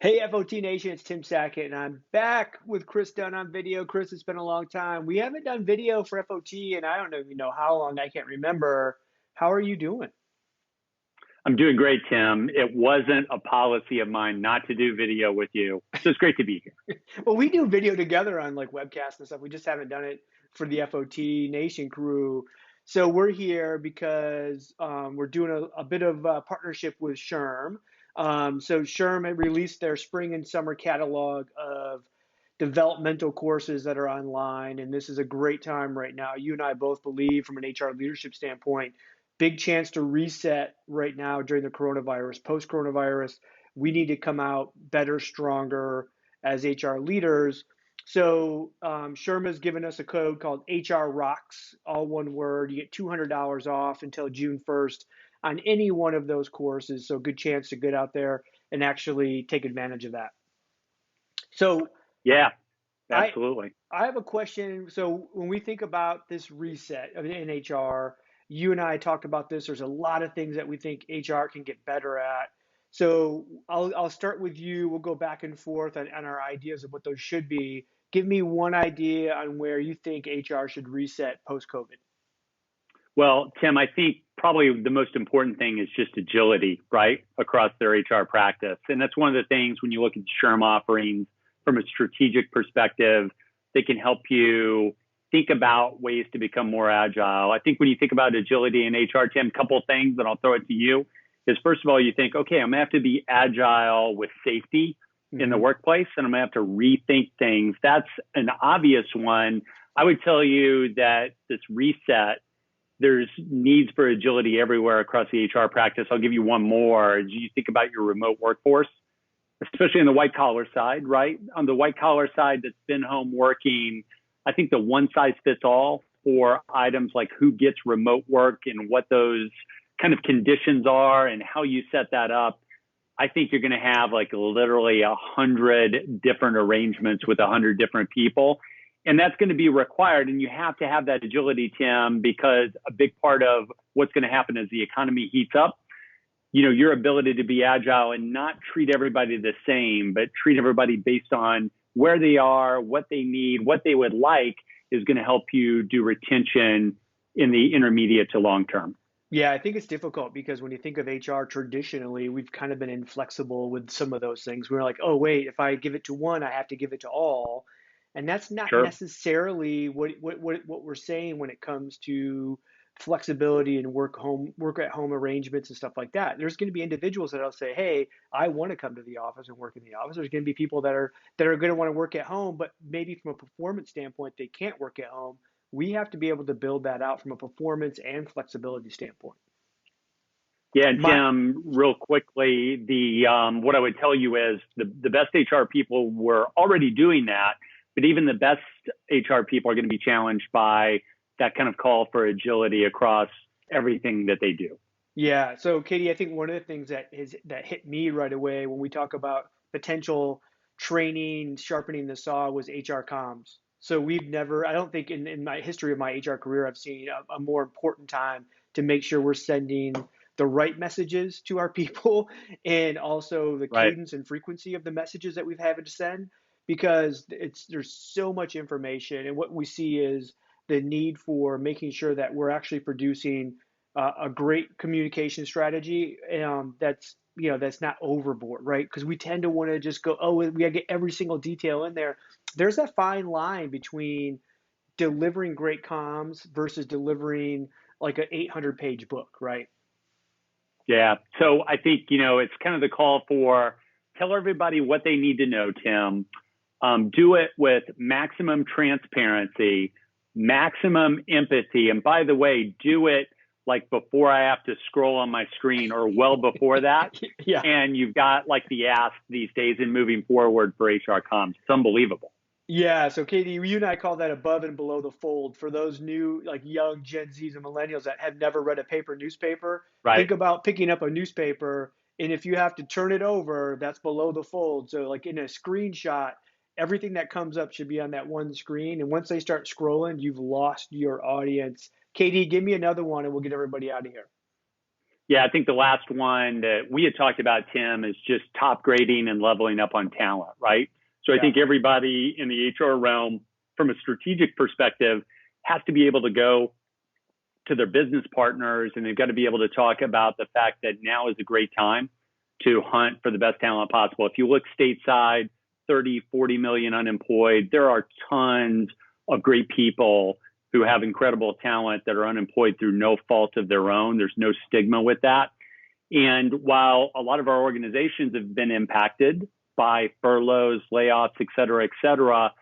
Hey, FOT Nation, it's Tim Sackett, and I'm back with Kris Dunn on video. Kris, it's been a long time. We haven't done video for FOT, and I don't even know how long. I can't remember. How are you doing? I'm doing great, Tim. It wasn't a policy of mine not to do video with you. So it's great to be here. Well, we do video together on like webcasts and stuff. We just haven't done it for the FOT Nation crew. So we're here because we're doing a bit of a partnership with SHRM. So SHRM had released their spring and summer catalog of developmental courses that are online, and this is a great time right now. You and I both believe, from an HR leadership standpoint, big chance to reset right now during the coronavirus, post coronavirus. We need to come out better, stronger as HR leaders. So Sherma's given us a code called HR Rocks, all one word. You get $200 off until June 1st on any one of those courses. So good chance to get out there and actually take advantage of that. So Yeah, I absolutely. I have a question. So when we think about this reset in HR, you and I talked about this. There's a lot of things that we think HR can get better at. So I'll start with you. We'll go back and forth on our ideas of what those should be. Give me one idea on where you think HR should reset post-COVID. Well, Tim, I think probably the most important thing is just agility, right, across their HR practice. And that's one of the things when you look at the SHRM offerings from a strategic perspective, they can help you think about ways to become more agile. I think when you think about agility in HR, Tim, a couple of things, and I'll throw it to you, is first of all, you think, okay, I'm going to have to be agile with safety in the Hmm. workplace, and I'm going to have to rethink things. That's an obvious one. I would tell you that this reset, there's needs for agility everywhere across the HR practice. I'll give you one more. As you think about your remote workforce, especially on the white collar side, right? On the white collar side that's been home working, I think the one size fits all for items like who gets remote work and what those kind of conditions are and how you set that up. I think you're going to have like literally 100 different arrangements with 100 different people. And that's going to be required. And you have to have that agility, Tim, because a big part of what's going to happen as the economy heats up, your ability to be agile and not treat everybody the same, but treat everybody based on where they are, what they need, what they would like is going to help you do retention in the intermediate to long term. Yeah, I think it's difficult because when you think of HR traditionally, we've kind of been inflexible with some of those things. We're like, oh, wait, if I give it to one, I have to give it to all. And that's not Sure. necessarily what we're saying when it comes to flexibility and work at home arrangements and stuff like that. There's going to be individuals that'll say, hey, I want to come to the office and work in the office. There's going to be people that are going to want to work at home, but maybe from a performance standpoint, they can't work at home. We have to be able to build that out from a performance and flexibility standpoint. Yeah, and My, Tim, real quickly, the what I would tell you is the best HR people were already doing that, but even the best HR people are going to be challenged by that kind of call for agility across everything that they do. yeah. So, Katie, I think one of the things that hit me right away when we talk about potential training, sharpening the saw was HR comms. So we've never, I don't think in my history of my HR career, I've seen a more important time to make sure we're sending the right messages to our people and also the Right. cadence and frequency of the messages that we've had to send because there's so much information. And what we see is the need for making sure that we're actually producing a great communication strategy that's not overboard, right? Because we tend to want to just go, oh, we gotta get every single detail in there. There's that fine line between delivering great comms versus delivering like an 800-page book, right? Yeah. So I think, it's kind of the call for tell everybody what they need to know, Tim. Do it with maximum transparency, maximum empathy. And by the way, do it like before I have to scroll on my screen or well before that. Yeah. And you've got like the ask these days and moving forward for HR comms. It's unbelievable. Yeah, so Katie, you and I call that above and below the fold. For those new, like young Gen Zs and millennials that have never read a paper newspaper, Right. think about picking up a newspaper, and if you have to turn it over, that's below the fold. So, like in a screenshot, everything that comes up should be on that one screen. And once they start scrolling, you've lost your audience. Katie, give me another one, and we'll get everybody out of here. Yeah, I think the last one that we had talked about, Tim, is just top grading and leveling up on talent, right? So I Yeah. think everybody in the HR realm, from a strategic perspective, has to be able to go to their business partners and they've got to be able to talk about the fact that now is a great time to hunt for the best talent possible. If you look stateside, 30, 40 million unemployed, there are tons of great people who have incredible talent that are unemployed through no fault of their own. There's no stigma with that. And while a lot of our organizations have been impacted by furloughs, layoffs, et cetera,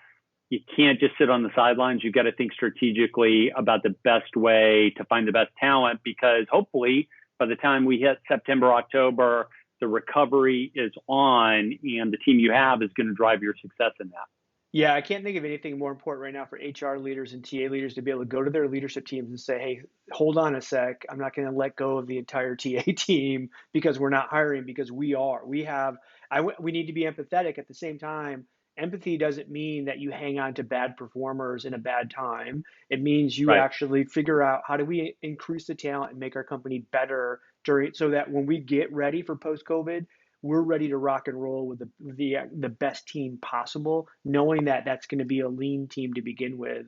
you can't just sit on the sidelines. You've got to think strategically about the best way to find the best talent, because hopefully by the time we hit September, October, the recovery is on and the team you have is going to drive your success in that. Yeah, I can't think of anything more important right now for HR leaders and TA leaders to be able to go to their leadership teams and say, hey, hold on a sec. I'm not going to let go of the entire TA team because we're not hiring, because we are. We need to be empathetic at the same time. Empathy doesn't mean that you hang on to bad performers in a bad time. It means you Right. actually figure out how do we increase the talent and make our company better during, so that when we get ready for post-COVID, we're ready to rock and roll with the best team possible, knowing that that's going to be a lean team to begin with.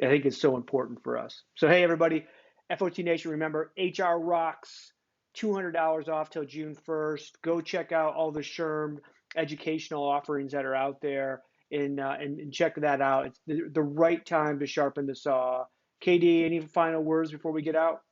I think it's so important for us. So hey, everybody, FOT Nation, remember HR rocks. $200 off till June 1st. Go check out all the SHRM educational offerings that are out there, and check that out. It's the right time to sharpen the saw. KD, any final words before we get out?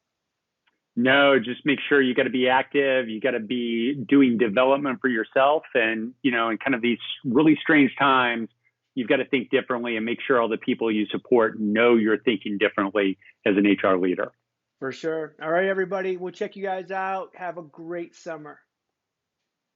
No, just make sure you got to be active. You got to be doing development for yourself. And, you know, in kind of these really strange times, you've got to think differently and make sure all the people you support know you're thinking differently as an HR leader. For sure. All right, everybody. We'll check you guys out. Have a great summer.